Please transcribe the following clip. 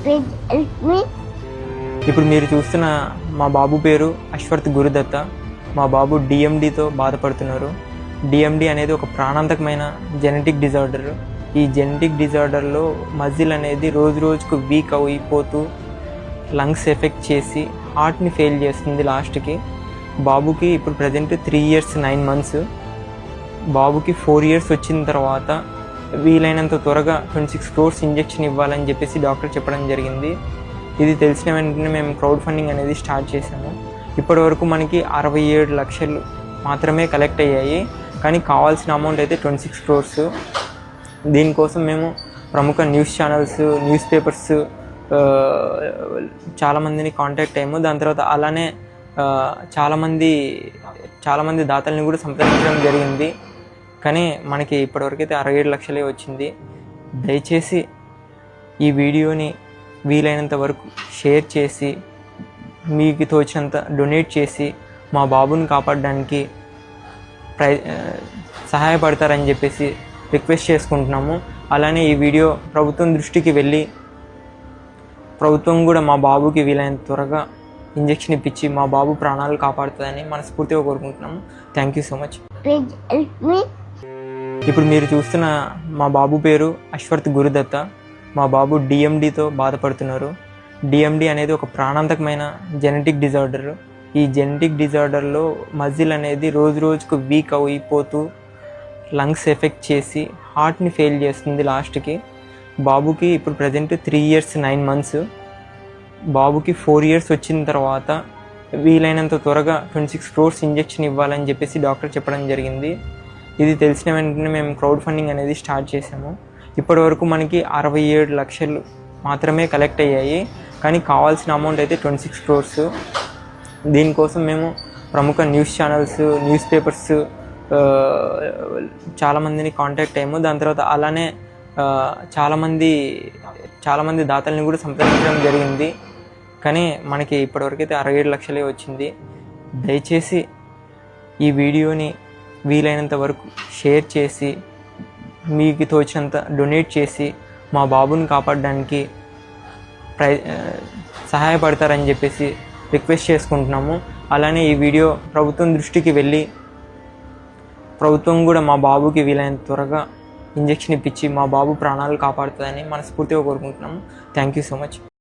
Please help me. ఇప్పుడు మీరు చూస్తున్న మా బాబు పేరు అశ్వర్త్ గురుదత్త. మా బాబు డిఎండితో బాధపడుతున్నారు. డిఎండి అనేది ఒక ప్రాణాంతకమైన జెనెటిక్ డిజార్డర్. ఈ జెనెటిక్ డిజార్డర్లో మజిల్ అనేది రోజు రోజుకు వీక్ అయిపోతూ లంగ్స్ ఎఫెక్ట్ చేసి హార్ట్ని ఫెయిల్ చేస్తుంది లాస్ట్కి. బాబుకి ఇప్పుడు ప్రజెంట్ 3 years 9 months. బాబుకి 4 years వచ్చిన తర్వాత వీలైనంత త్వరగా 26 crores ఇంజెక్షన్ ఇవ్వాలని చెప్పేసి డాక్టర్ చెప్పడం జరిగింది. ఇది తెలిసిన వెంటనే మేము క్రౌడ్ ఫండింగ్ అనేది స్టార్ట్ చేసాము. ఇప్పటి వరకు మనకి 67 లక్షలు మాత్రమే కలెక్ట్ అయ్యాయి, కానీ కావాల్సిన అమౌంట్ అయితే 26 crores. దీనికోసం మేము ప్రముఖ న్యూస్ ఛానల్స్, న్యూస్ పేపర్స్ చాలామందిని కాంటాక్ట్ అయ్యాము. దాని తర్వాత అలానే చాలామంది దాతల్ని కూడా సంప్రదించడం జరిగింది, కానీ మనకి ఇప్పటివరకు అయితే 67 లక్షలే వచ్చింది. దయచేసి ఈ వీడియోని వీలైనంత వరకు షేర్ చేసి మీకు తోచినంత డొనేట్ చేసి మా బాబుని కాపాడడానికి సహాయపడతారని చెప్పేసి రిక్వెస్ట్ చేసుకుంటున్నాము. అలానే ఈ వీడియో ప్రభుత్వం దృష్టికి వెళ్ళి ప్రభుత్వం కూడా మా బాబుకి వీలైనంత త్వరగా ఇంజెక్షన్ ఇప్పించి మా బాబు ప్రాణాలు కాపాడుతుందని మనస్ఫూర్తిగా కోరుకుంటున్నాము. Thank you so much. Please help me. ఇప్పుడు మీరు చూస్తున్న మా బాబు పేరు అశ్వర్త్ గురుదత్త. మా బాబు డిఎండితో బాధపడుతున్నారు. డిఎండి అనేది ఒక ప్రాణాంతకమైన జెనెటిక్ డిజార్డర్. ఈ జెనెటిక్ డిజార్డర్లో మజిల్ అనేది రోజు రోజుకు వీక్ అయిపోతూ లంగ్స్ ఎఫెక్ట్ చేసి హార్ట్ని ఫెయిల్ చేస్తుంది లాస్ట్కి. బాబుకి ఇప్పుడు ప్రజెంట్ 3 years 9 months. బాబుకి 4 years వచ్చిన తర్వాత వీలైనంత త్వరగా 26 crores ఇంజెక్షన్ ఇవ్వాలని చెప్పేసి డాక్టర్ చెప్పడం జరిగింది. ఇది తెలిసిన వెంటనే మేము క్రౌడ్ ఫండింగ్ అనేది స్టార్ట్ చేసాము. ఇప్పటి వరకు మనకి 67 లక్షలు మాత్రమే కలెక్ట్ అయ్యాయి, కానీ కావాల్సిన అమౌంట్ అయితే 26 crores. దీనికోసం మేము ప్రముఖ న్యూస్ ఛానల్స్, న్యూస్ పేపర్స్ చాలామందిని కాంటాక్ట్ అయ్యాము. దాని తర్వాత అలానే చాలామంది దాతల్ని కూడా సంప్రదించడం జరిగింది, కానీ మనకి ఇప్పటివరకు అయితే 67 లక్షలే వచ్చింది. దయచేసి ఈ వీడియోని వీలైనంత వరకు షేర్ చేసి మీకు తోచినంత డొనేట్ చేసి మా బాబుని కాపాడడానికి సహాయపడతారని చెప్పేసి రిక్వెస్ట్ చేసుకుంటున్నాము. అలానే ఈ వీడియో ప్రభుత్వం దృష్టికి వెళ్ళి ప్రభుత్వం కూడా మా బాబుకి వీలైనంత త్వరగా ఇంజెక్షన్ ఇప్పించి మా బాబు ప్రాణాలు కాపాడుతుందని మనస్ఫూర్తిగా కోరుకుంటున్నాము. Thank you so much.